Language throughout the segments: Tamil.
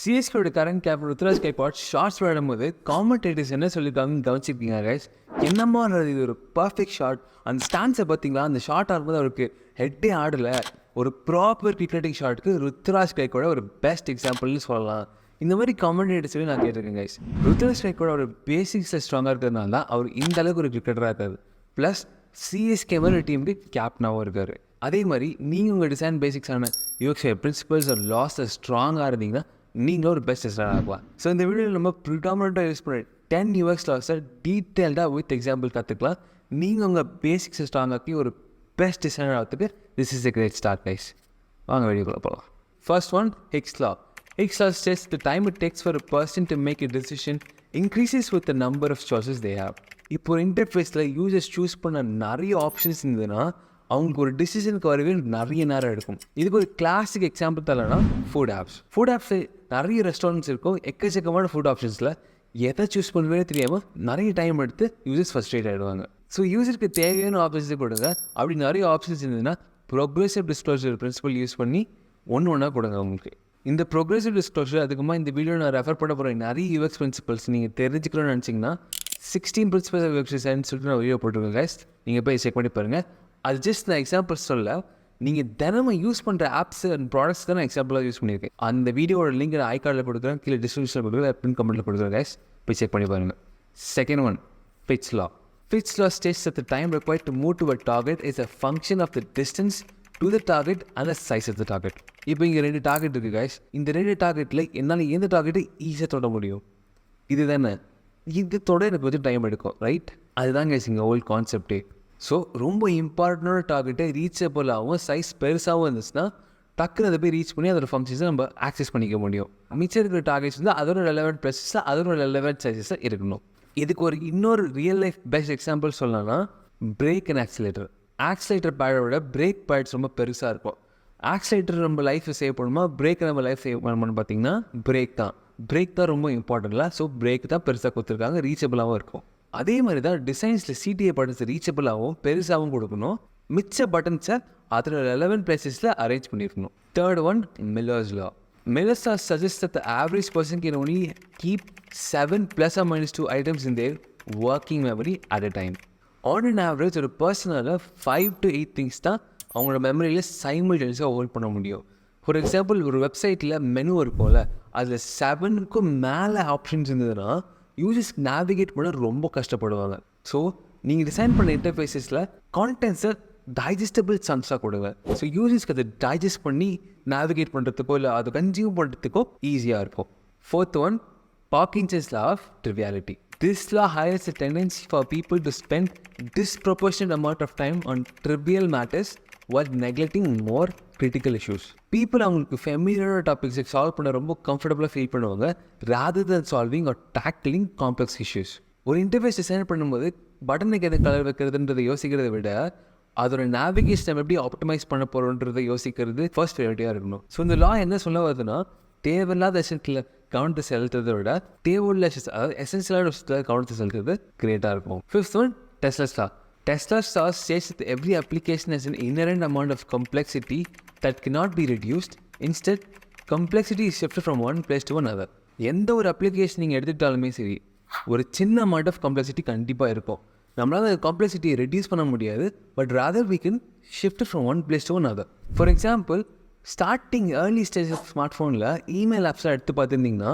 சிஎஸ்கேயோட current captain Ruturaj Gaikwad shots விளையாடும்போது காமெண்டேட்டர்ஸ் என்ன சொல்லியிருக்காங்கன்னு கவனிச்சிருக்கீங்க கைஸ். என்னமா இது ஒரு பர்ஃபெக்ட் ஷாட். அந்த ஸ்டான்ஸை பார்த்தீங்களா, அந்த ஷார்ட் ஆடும்போது அவருக்கு ஹெட்டே ஆடலை. ஒரு ப்ராப்பர் கிரிக்கெட்டிங் ஷாட்டுக்கு ருத்ராஜ் கைக்வாட் ஒரு பெஸ்ட் எக்ஸாம்பிள்னு சொல்லலாம். இந்த மாதிரி காமெண்டேட்டர்ஸ் சொல்லி நான் கேட்டிருக்கேன் கைஸ். ருத்ராஜ் கைக்வாட் ஒரு பேசிக்ஸில் ஸ்ட்ராங்காக இருக்கிறதுனால தான் அவர் இந்த அளவுக்கு ஒரு கிரிக்கெட்டராக இருக்காது. ப்ளஸ் சிஎஸ்கே மாதிரி டீமுக்கு கேப்டனாகவும் இருக்கார். அதே மாதிரி நீங்கள் உங்கள் டிசைன் பேசிக்ஸான யூஎக்ஸ் பிரின்சிபல்ஸ் ஒரு லாஸை ஸ்ட்ராங்காக இருந்தீங்கன்னா நீங்களும் ஒரு பெஸ்ட் டிசைனர் ஆகலாம். ஸோ இந்த வீடியோவில் நம்ம ப்ரிடாமினண்ட்டாக யூஸ் பண்ணி 10 UX லாஸை டீட்டெயில்டாக வித் எக்ஸாம்பிள் கற்றுக்கலாம். நீங்கள் உங்கள் பேசிக்ஸை ஸ்ட்ராங்காக்கி ஒரு பெஸ்ட் டிசைனர் ஆகிறதுக்கு this is a great start guys. வாங்க வீடியோக்குள்ளே போகலாம். First one, Hick's law. Hick's law states the time it takes for a person to make a decision increases with the number of choices they have. இப்போ ஒரு இன்டர்ஃபேஸில் யூசர்ஸ் சூஸ் பண்ண நிறைய ஆப்ஷன்ஸ் இருந்ததுன்னா அவங்களுக்கு ஒரு டிசிஷனுக்கு வரவே நிறைய நேரம் எடுக்கும். இதுக்கு ஒரு கிளாசிக் எக்ஸாம்பிள் தரலன்னா ஃபுட் ஆப்ஸ். ஃபுட் ஆப்ஸில் நிறைய ரெஸ்டாரண்ட்ஸ் இருக்கும். எக்கச்சக்கமான ஃபுட் ஆப்ஷன்ஸில் எதை சூஸ் பண்ணுறதே தெரியாமல் நிறைய டைம் எடுத்து யூசர்ஸ் ஃபர்ஸ்ட்ரேட் ஆகிடுவாங்க. ஸோ யூசருக்கு தேவையான ஆப்ஷன்ஸை கொடுங்க. அப்படி நிறைய ஆப்ஷன்ஸ் இருந்ததுன்னா ப்ரோக்ரெசிவ் டிஸ்க்ளோசர் பிரின்சிபல் யூஸ் பண்ணி ஒன்றா கொடுங்க அவங்களுக்கு. இந்த ப்ரோக்ரெசிவ் டிஸ்க்ளோசர் அதுக்குமா இந்த வீடியோ நான் ரெஃபர் பண்ண போகிற நிறைய யூஎக்ஸ் பிரின்சிபல்ஸ் நீங்கள் தெரிஞ்சுக்கணும்னு நினச்சிங்கன்னா 16 பிரின்சிபல்ஸ் ஆஃப் யூஎக்ஸ் டிசைன் சொல்லிட்டு நான் வீடியோ போட்டுருக்கேன் கைஸ். நீங்கள் போய் செக் பண்ணி பாருங்கள். அது ஜஸ்ட் நான் எக்ஸாம்பிள் சொல்ல, நீங்கள் தினமும் யூஸ் பண்ணுற ஆப்ஸ் அண்ட் ப்ராடக்ட்ஸ் தான் நான் எக்ஸாம்பிளாக யூஸ் பண்ணியிருக்கேன். அந்த வீடியோட லிங்க் நான் ஐகார்டில் கொடுக்குறேன், கீழே டிஸ்கிரிப்ஷனில் கொடுக்குறேன், பின் கமெண்ட்டில் கொடுக்குறேன் கைஸ். போய் செக் பண்ணி பாருங்கள். Second one, Fitt's law. Fitt's law states that the time required to move to a target is a function of the distance to the target and the size of the target. இப்போ இங்கே 2 டார்கெட் இருக்குது கைஸ். இந்த 2 டார்கெட்டில் என்னால் எந்த டார்கெட்டை ஈஸியாக தொட முடியும்? இது தானே. இது தொட எனக்கு கொஞ்சம் டைம் எடுக்கும், ரைட்? அதுதான் கைஸ் இங்கே ஓல்ட் கான்செப்டே. ஸோ ரொம்ப இம்பார்ட்டண்டான டார்கெட்டை ரீச்சபிளாகவும் சைஸ் பெருசாகவும் இருந்துச்சுன்னா டக்குன்னு அதை போய் ரீச் பண்ணி அதோட ஃபங்க்ஷன்ஸை நம்ம ஆக்சஸ் பண்ணிக்க முடியும். மிச்சம் இருக்கிற டார்கெட்ஸ் வந்து அதோட ரெலவெண்ட் ப்ளஸஸாக அதோட ரெலவெண்ட் சைஸஸாக இருக்கணும். இதுக்கு ஒரு இன்னொரு ரியல் லைஃப் பெஸ்ட் எக்ஸாம்பிள் சொல்லலாம்னா பிரேக் அண்ட் ஆக்சிலேட்டர். ஆக்சிலேட்டர் பேடோட பிரேக் பேட்ஸ் ரொம்ப பெருசாக இருக்கும். ஆக்சிலேட்டர் நம்ம லைஃப்பை சேவ் பண்ணுமா, பிரேக் நம்ம லைஃப் சேவ் பண்ணணும்னு பார்த்தீங்கன்னா பிரேக் தான் ரொம்ப இம்பார்ட்டன்ட்ல. ஸோ பிரேக் தான் பெருசாக கொடுத்துருக்காங்க, ரீச்சபிளாகவும் இருக்கும். அதே மாதிரி தான் டிசைன்ஸில் சிடிஏ பட்டன்ஸ் ரீச்சபிளாகவும் பெருசாகவும் கொடுக்கணும். மிச்ச பட்டன்ஸை அதோட ரெலவெண்ட் பிளேசஸில் அரேஞ்ச் பண்ணியிருக்கணும். Third one, Miller's law. Miller's law suggests that the average person can only keep 7 ± 2 items in their working memory at a time. On an average ஒரு பர்சனால் 5 to 8 திங்ஸ் தான் அவங்களோட மெமரியில் சைமல்டேனியஸாக ஹோல்ட் பண்ண முடியும். ஃபார் எக்ஸாம்பிள், ஒரு வெப்சைட்டில் மெனு இருக்கும்ல, அதில் 7க்கும் மேலே ஆப்ஷன்ஸ் இருந்ததுன்னா யூசர்ஸ் நேவிகேட் பண்ண ரொம்ப கஷ்டப்படுவாங்க. ஸோ நீங்கள் டிசைன் பண்ண இன்டர்ஃபேஸஸில் கான்டென்ட்ஸை டைஜஸ்டபிள் சன்ஸாக கொடுங்க. ஸோ யூசர்ஸ்க்கு அதை டைஜஸ்ட் பண்ணி நேவிகேட் பண்ணுறதுக்கோ இல்லை அதை கன்சியூம் பண்ணுறதுக்கோ ஈஸியாக இருக்கும். Fourth one, Parkinson's law of triviality. This law highlights a tendency for people to spend disproportionate amount of time on trivial matters while neglecting more critical issues. People அவங்களுக்கு ஃபெமிலியரான டாபிக்ஸை சால்வ் பண்ண ரொம்ப கம்ஃபர்டபுளாக ஃபீல் பண்ணுவாங்க rather than solving or tackling complex issues. ஒரு இன்டர்ஃபேஸ் டிசைன் பண்ணும்போது பட்டனுக்கு எதை கலர் வைக்கிறதுன்றதை யோசிக்கிறத விட அதோட நேவிகேஷன் எப்படி ஆப்டிமைஸ் பண்ண போகிறோன்றதை யோசிக்கிறது ஃபர்ஸ்ட் ப்ரையாரிட்டியாக இருக்கணும். ஸோ இந்த லா என்ன சொல்ல வருதுன்னா, தேவையில்லாத விஷயத்தில் கவனத்தை செலுத்துறதை விட தேவையுள்ள அதாவது எசென்சியலான விஷயத்தில் கவனத்தை செலுத்துறது கிரேட்டாக இருக்கும். Fifth one, Tesler's law. Tesler's law states that every application has an inherent amount of complexity that cannot be reduced. Instead, complexity is shifted from one place to another. எந்த ஒரு அப்ளிகேஷன் நீங்கள் எடுத்துக்கிட்டாலுமே சரி, ஒரு சின்ன அமௌண்ட் ஆஃப் காம்ப்ளெக்சிட்டி கண்டிப்பாக இருக்கும். நம்மளால் அந்த காம்ப்ளெக்சிட்டியை ரெடியூஸ் பண்ண முடியாது, but rather we can shift it from one place to another. For example, starting early stage of smart ஃபோனில் இமெயில் ஆப்ஸ்லாம் எடுத்து பார்த்துருந்தீங்கன்னா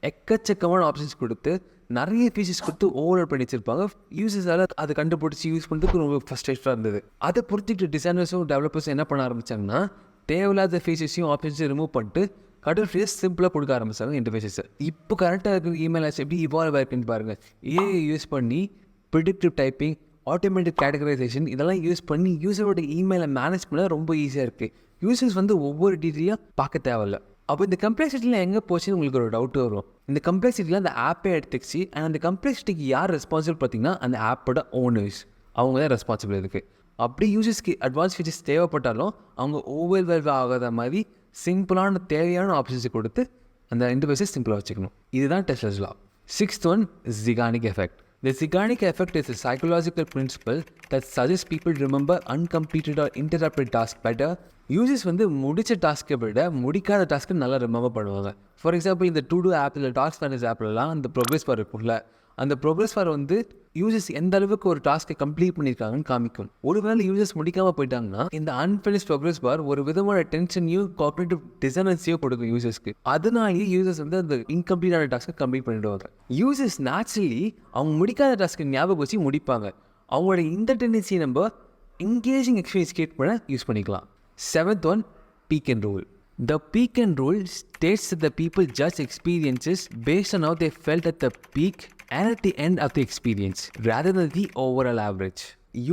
எக்கச்சக்கமான ஆப்ஷன்ஸ் கொடுத்து நிறைய ஃபீச்சர்ஸ் கொடுத்து ஓவர்லோட் பண்ணி வச்சிருப்பாங்க. யூசர்ஸால் அதை கண்டுபிடிச்சி யூஸ் பண்ணுறதுக்கு ரொம்ப ஃப்ரஸ்ட்ரேட்டாக இருந்தது. அதை பொறுத்துக்கிட்டு டிசைனர்ஸும் டெவலப்பர்ஸும் என்ன பண்ண ஆரம்பித்தாங்கன்னா, தேவையில்லாத ஃபீச்சர்ஸையும் ஆப்ஷன்ஸையும் ரிமூவ் பண்ணிட்டு கடல் ஃபீச்சர்ஸ் சிம்பிளாக கொடுக்க ஆரம்பிச்சாங்க இன்டர்ஃபேஸஸ். இப்போ கரெக்டாக இருக்கிற இமெயில் ஆப்ஸ் எப்படி இவால்வ் ஆயிருக்குன்னு பாருங்கள். ஏஐ யூஸ் பண்ணி ப்ரிடிக்டிவ் டைப்பிங், ஆட்டோமேட்டிக் கேட்டகரைசேஷன் இதெல்லாம் யூஸ் பண்ணி யூசரோட இமெயிலை மேனேஜ் பண்ண ரொம்ப ஈஸியாக இருக்குது. யூசர்ஸ் ஒவ்வொரு டீட்டெயிலாக பார்க்க தேவையில்ல. அப்போ இந்த கம்ப்ளெக்சிட்டியில் எங்கே போச்சுன்னு உங்களுக்கு ஒரு டவுட் வரும். இந்த கம்ப்ளெக்சிட்டியில் அந்த ஆப்பே எடுத்துக்கிச்சு. அண்ட் அந்த கம்ப்ளெக்சிட்டிக்கு யார் ரெஸ்பான்சிபிள் பார்த்தீங்கன்னா அந்த ஆப்போட ஓனர்ஸ், அவங்க தான் ரெஸ்பான்சிபிள் இருக்குது. அப்படி யூசர்ஸ்க்கு அட்வான்ஸ் ஃபீச்சர்ஸ் தேவைப்பட்டாலும் அவங்க ஓவர்வெல்வ் ஆகாத மாதிரி சிம்பிளான தேவையான ஆப்ஷன்ஸை கொடுத்து அந்த இன்டர்ஃபேஸை சிம்பிளாக வச்சுக்கணும். இதுதான் Tesler's law. Sixth one, Zigarnik Effect. The Zigarnik Effect is a psychological principle that suggests people remember uncompleted or interrupted tasks better. Users வந்து முடித்த டாஸ்க்கை விட முடிக்காத டாஸ்க்கு நல்லா ரிமெம்பர் பண்ணுவாங்க. ஃபார் எக்ஸாம்பிள் இந்த டு டூ ஆப்பில் டாஸ்க் மேனேஜ் ஆப்லலாம் அந்த ப்ரோக்ரஸ் பார் இருக்கும்ல, அந்த ப்ரோக்ரஸ் பார் வந்து யூசர்ஸ் எந்த அளவுக்கு ஒரு டாஸ்க்கை கம்ப்ளீட் பண்ணியிருக்காங்கன்னு காமிக்கும். ஒருவேளை யூசர்ஸ் முடிக்காமல் போயிட்டாங்கன்னா இந்த அன்ஃபினிஷ் ப்ரோக்ரஸ் பார் ஒரு விதமான டென்ஷனையும் காக்னிட்டிவ் டிசனன்ஸையும் கொடுக்கும் யூசர்ஸ்க்கு. அதனாலேயே யூசர்ஸ் வந்து அந்த இன்கம்ப்ளீட்டான டாஸ்க்கை கம்ப்ளீட் பண்ணிடுவாங்க. யூசர்ஸ் நேச்சுரலி அவங்க முடிக்காத டாஸ்க்கை ஞாபகம் வச்சு முடிப்பாங்க. அவங்களோட இந்த டெண்டன்சி நம்ம என்கேஜிங் எக்ஸ்பீரியன்ஸ் கிரியேட் பண்ண யூஸ் பண்ணிக்கலாம். 7th one, peak and rule. The peak and rule states that the people judge experiences based on how they felt at the peak and at the end of the experience rather than the overall average.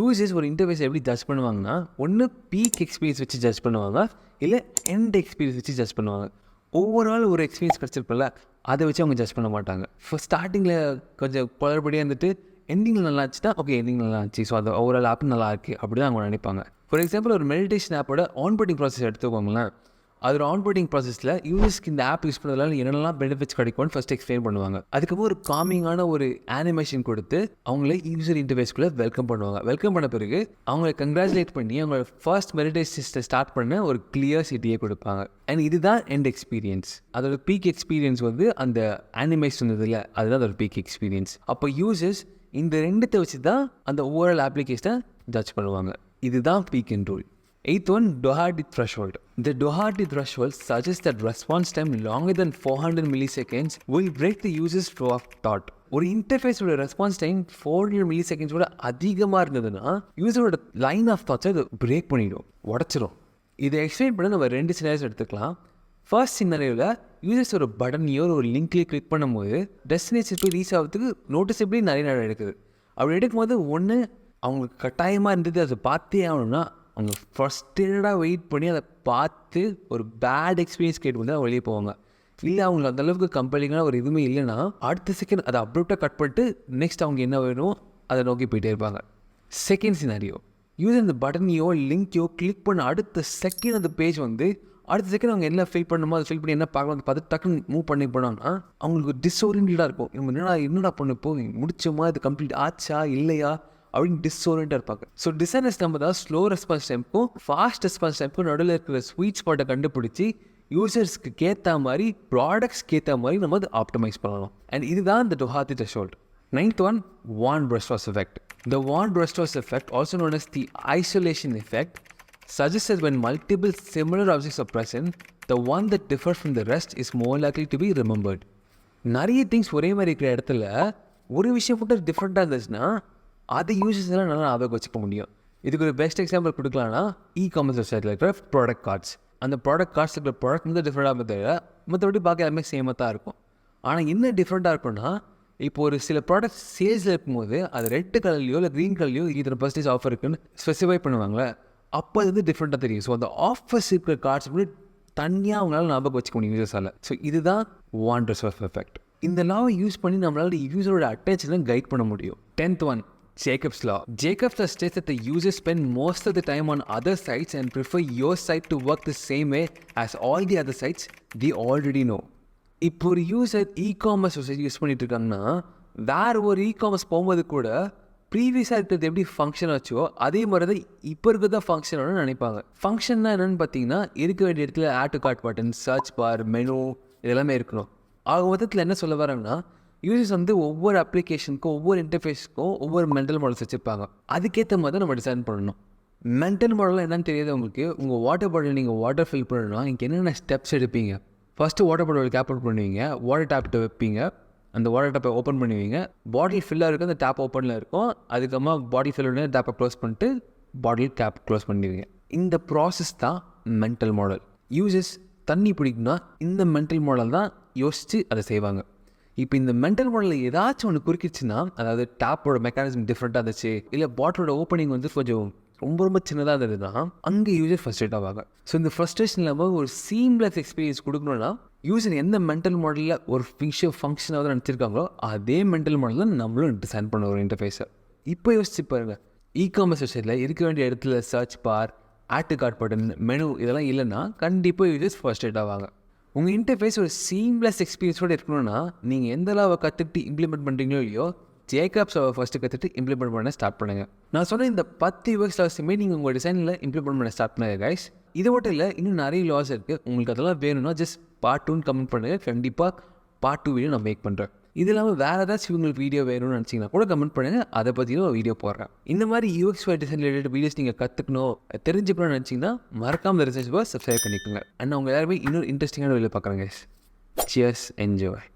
Users ஒரு இன்டர்ஃபேஸ் எப்படி ஜட்ஜ் பண்ணுவாங்கன்னா, ஒன்று பீக் எக்ஸ்பீரியன்ஸ் வச்சு ஜட்ஜ் பண்ணுவாங்க, இல்லை எண்ட் எக்ஸ்பீரியன்ஸ் வச்சு ஜட்ஜ் பண்ணுவாங்க. ஓவரால் ஒரு எக்ஸ்பீரியன்ஸ் கிடச்சிருப்பில்ல, அதை வச்சு அவங்க ஜட்ஜ் பண்ண மாட்டாங்க. இப்போ ஸ்டார்டிங்கில் கொஞ்சம் குளறுபடியாக இருந்துட்டு எண்டிங்கில் நல்லா இருந்துச்சுன்னா ஓகே எண்டிங் நல்லா இருந்துச்சு, ஸோ அது ஓவரால் ஆப் நல்லா இருக்குது அப்படி தான் அவங்க நினைப்பாங்க. ஃபார் எக்ஸாம்பிள் ஒரு மெடிடேஷன் ஆப்போட ஆன்போர்டிங் ப்ராசஸ் எடுத்துக்கோங்களேன். அதோட ஆன்போர்டிங் ப்ராசஸில் யூசர்ஸ்க்கு இந்த ஆப் யூஸ் பண்ணுறதுனால என்னென்னலாம் பெனிஃபிட்ஸ் கிடைக்கும்னு ஃபஸ்ட் எக்ஸ்பிளைன் பண்ணுவாங்க. அதுக்கப்புறம் ஒரு காமிங்கான ஒரு அனிமேஷன் கொடுத்து அவங்களே யூசர் இன்டர்ஃபேஸ்க்குள்ளே வெல்கம் பண்ணுவாங்க. வெல்கம் பண்ண பிறகு அவங்களை கங்க்ராச்சுலேட் பண்ணி அவங்களோட ஃபர்ஸ்ட் மெடிடேஷன் ஸ்டார்ட் பண்ண ஒரு கிளியர் சிட்டியை கொடுப்பாங்க. அண்ட் இதுதான் எண்ட் எக்ஸ்பீரியன்ஸ். அதோட பீக் எக்ஸ்பீரியன்ஸ் வந்து அந்த அனிமேஷன் இருந்ததில்ல, அதுதான் அதோட பீக் எக்ஸ்பீரியன்ஸ். அப்போ யூசர்ஸ் இந்த ரெண்டுத்தை வச்சு தான் அந்த ஓவரால் அப்ளிகேஷனை ஜட்ஜ் பண்ணுவாங்க. இதுதான் peak and rule. 8th one, Doherty Threshold. The Doherty Threshold suggests that response time longer than 400 milliseconds will break the user's flow of thought. ஒரு இன்டர்ஃபேஸோட ரெஸ்பான்ஸ் டைம் 400 milliseconds அதிகமாக இருந்ததுன்னா யூசரோட லைன் ஆஃப் தாட்ஸை அது பிரேக் பண்ணிடும், உடச்சிரும். இதை எக்ஸ்பிளைன் பண்ண நம்ம 2 சினாரியோஸ் எடுத்துக்கலாம். ஃபர்ஸ்ட் சினாரியோவில் யூசர்ஸ் ஒரு பட்டனையோ ஒரு லிங்க்லேயே கிளிக் பண்ணும்போது டெஸ்டினேஷன் போய் ரீச் ஆகிறதுக்கு நோட்டிஸபிளி நிறைய நேரம் எடுக்குது. அப்படி எடுக்கும்போது ஒன்று அவங்களுக்கு கட்டாயமாக இருந்தது அதை பார்த்தே ஆகணும்னா அவங்க ஃபர்ஸ்டடாக வெயிட் பண்ணி அதை பார்த்து ஒரு பேட் எக்ஸ்பீரியன்ஸ் கிரியேட் பண்ணி தான் வெளியே போவாங்க. இல்லை அவங்களுக்கு அந்தளவுக்கு கம்பெனிங்கான ஒரு இதுவுமே இல்லைன்னா அடுத்த செகண்ட் அதை அப்ரூப்டாக கட் பண்ணிட்டு நெக்ஸ்ட் அவங்க என்ன வேணும் அதை நோக்கி போயிட்டே இருப்பாங்க. செகண்ட் சினாரியோ, யூசர் இந்த பட்டனையோ லிங்க்கையோ கிளிக் பண்ண அடுத்த செகண்ட் அந்த பேஜ் வந்து அடுத்த செகண்ட் அவங்க என்ன ஃபில் பண்ணணுமோ அதை ஃபில் பண்ணி என்ன பார்க்கணும் அதை பார்த்து டக்குன்னு மூவ் பண்ணி போனோம்னா அவங்களுக்கு டிஸ்ஓரியன்டாக இருக்கும். இவங்க என்னடா பண்ணப்போ முடிச்சோமா, இது கம்ப்ளீட் ஆச்சா இல்லையா அப்படின்னு டிஸ்ஓரியண்டாக இருப்பாங்க. ஸோ டிசைனர்ஸ் நம்ம தான் ஸ்லோ ரெஸ்பான்ஸ் டைமுக்கும் ஃபாஸ்ட் ரெஸ்பான்ஸ் டைமுக்கும் நடுவில் இருக்கிற ஸ்வீட் ஸ்பாட்டை கண்டுபிடிச்சி யூசர்ஸ்க்கு ஏற்ற மாதிரி ப்ராடக்ட்ஸ்க்கு ஏற்ற மாதிரி நம்ம அதை ஆப்டமைஸ் பண்ணலாம். அண்ட் இதுதான் இந்த Doherty Threshold. 9th one, Restroff Effect. The Restroff Effect, also known as the isolation effect, suggests that when multiple similar objects are present, the one that differs from the rest is more likely to be remembered. நிறைய திங்ஸ் ஒரே மாதிரி இருக்கிற இடத்துல ஒரு விஷயம் மட்டும் டிஃப்ரெண்ட்டாக இருந்துச்சுன்னா அது யூசர்ஸ் எல்லாம் நல்லா ஞாபகம் வச்சுக்க முடியும். இதுக்கு ஒரு பெஸ்ட் எக்ஸாம்பிள் கொடுக்கலாம்னா இ-காமர்ஸ் வெப்சைட்டில் இருக்கிற ப்ராடக்ட் கார்ட்ஸ். அந்த ப்ராடக்ட் கார்ட்ஸ் இருக்கிற ப்ராடக்ட் வந்து டிஃப்ரெண்ட்டாக தவிர மற்றபடி பார்க்க எல்லாமே சேமாக தான் இருக்கும். ஆனால் என்ன டிஃப்ரெண்ட்டாக இருக்கும்னா இப்போ ஒரு சில ப்ராடக்ட் சேல்ஸில் இருக்கும்போது அது ரெட் கலர்லையோ இல்லை க்ரீன் கலர்லையோ இத்தனை பர்சன்டேஜ் ஆஃபர் இருக்குன்னு ஸ்பெசிஃபை பண்ணுவாங்களே, அப்போ அது வந்து டிஃப்ரெண்ட்டாக தெரியும். ஸோ அந்த ஆஃபர்ஸ் இருக்கிற கார்ட்ஸ் வந்து தனியாக அவங்களால ஞாபகம் வச்சுக்க முடியும் யூசர்ஸால். ஸோ இதுதான் Restroff Effect. இந்த லாவை யூஸ் பண்ணி நம்மளால யூசரோட அட்டென்ஷனை கைட் பண்ண முடியும். 10th one, Jakob's law. Jakob's law states that the users spend most of the time on other sites and prefer your site to work the same way as all the other sites they already know. இப்போ ஒரு யூசர் இ-காமர்ஸ் வெப்சைட் யூஸ் பண்ணிட்டு இருக்காங்கன்னா வேறு ஒரு இ-காமர்ஸ் போகும்போது கூட ப்ரீவியஸாக இருக்கிறது எப்படி ஃபங்க்ஷன் ஆச்சோ அதே மாதிரி தான் இப்போ இருக்கிறதா ஃபங்க்ஷன் ஆகணும்னு நினைப்பாங்க. ஃபங்க்ஷன்னா என்னென்னு பார்த்தீங்கன்னா இருக்க வேண்டிய இடத்துல add to cart button, search bar, menu இதெல்லாமே இருக்கணும். ஆக மொத்தத்தில் என்ன சொல்ல வராங்கன்னா யூசர்ஸ் வந்து ஒவ்வொரு அப்ளிகேஷனுக்கும் ஒவ்வொரு இன்டர்ஃபேஸுக்கும் ஒவ்வொரு மென்டல் மாடல்ஸ் வச்சுருப்பாங்க. அதுக்கேற்ற மாதிரி தான் நம்ம டிசைன் பண்ணணும். மென்டல் மாடல் என்னன்னு தெரியாது உங்களுக்கு. உங்கள் வாட்டர் பாட்டில் நீங்கள் வாட்டர் ஃபில் பண்ணணும்னா இங்கே என்னென்ன ஸ்டெப்ஸ் எடுப்பீங்க? First water bottle gap out பண்ணுவீங்க, வாட்டர் டேப்கிட்ட வைப்பீங்க, அந்த வாட்டர் டேப்பை ஓப்பன் பண்ணுவீங்க, பாட்டில் ஃபில்லாக இருக்கும், அந்த டேப் ஓப்பனில் இருக்கும், அதுக்கப்புறமா பாட்டில் ஃபில் பண்ணி டேப்பை க்ளோஸ் பண்ணிட்டு பாட்டில் கேப் க்ளோஸ் பண்ணிடுவீங்க. இந்த ப்ராசஸ் தான் மென்டல் மாடல். யூசர்ஸ் தண்ணி பிடிக்குன்னா இந்த மென்டல் மாடல் தான் யோசித்து அதை செய்வாங்க. இப்போ இந்த மென்டல் மாடலில் ஏதாச்சும் ஒன்று குறுக்கிடுச்சுன்னா, அதாவது டேப்போட மெக்கானிசம் டிஃப்ரெண்ட்டாக இருந்துச்சு, இல்லை பாட்டிலோட ஓப்பனிங் வந்து கொஞ்சம் ரொம்ப சின்னதாக இருந்ததுன்னா அங்கே யூசர் ஃப்ரஸ்ட்ரேட் ஆவாங்க. ஸோ இந்த ஃப்ரஸ்ட்ரேஷன் இல்லாமல் ஒரு சீம்லெஸ் எக்ஸ்பீரியன்ஸ் கொடுக்கணும்னா யூசர் எந்த மென்டல் மாடலில் ஒரு ஃபங்க்ஷனாக நினச்சிருக்காங்களோ அதே மென்டல் மாடலில் நம்மளும் டிசைன் பண்ண ஒரு இன்டர்ஃபேஸை. இப்போ யோசிச்சு பாருங்கள், இ-காமர்ஸ் வெப்சைட்டில் இருக்க வேண்டிய இடத்துல search bar, add to cart button, menu இதெல்லாம் இல்லைன்னா கண்டிப்பாக யூசர்ஸ் ஃப்ரஸ்ட்ரேட் ஆவாங்க. உங்கள் இன்டர்ஃபேஸ் ஒரு சீம்லெஸ் எக்ஸ்பீரியன்ஸோடு இருக்கணும்னா நீங்கள் எந்த அளவு கற்றுக்கிட்டு இம்ப்ளிமெண்ட் பண்ணுறீங்களோ இல்லையோ ஜேக்கப்ஸ் ஃபஸ்ட்டு கற்றுட்டு இம்ப்ளிமெண்ட் பண்ண ஸ்டார்ட் பண்ணுங்கள். நான் சொன்ன இந்த 10 UX லாஸுமே நீங்கள் உங்கள் டிசைனில் இம்ப்ளிமெண்ட் பண்ண ஸ்டார்ட் பண்ணுங்க கைஸ். இது மட்டும் இல்லை, இன்னும் நிறைய லாஸ் இருக்குது. உங்களுக்கு அதெல்லாம் வேணும்னா ஜஸ்ட் பார்ட் 2 கமெண்ட் பண்ணுங்கள். கண்டிப்பாக பார்ட் 2 வீடியோ நான் மேக் பண்ணுறேன். இது இல்லாமல் வேறு ஏதாச்சும் உங்களுக்கு வீடியோ வேணும்னு நினச்சிங்கன்னா கூட கமெண்ட் பண்ணுங்கள். அதை பற்றியும் ஒரு வீடியோ போடுறேன். இந்த மாதிரி UX டிசைன் ரிலேட்டட் வீடியோஸ் நீங்கள் கற்றுக்கணும், தெரிஞ்சுக்கணும்னு நினச்சிங்கன்னா மறக்காமல் ரிசர்ச் பார் சப்ஸ்கிரைப் பண்ணிக்கோங்க. அண்ட் அவங்க எல்லாருமே இன்னொரு இன்ட்ரெஸ்டிங்கான வீடியோ பார்க்குறாங்க. Cheers, enjoy.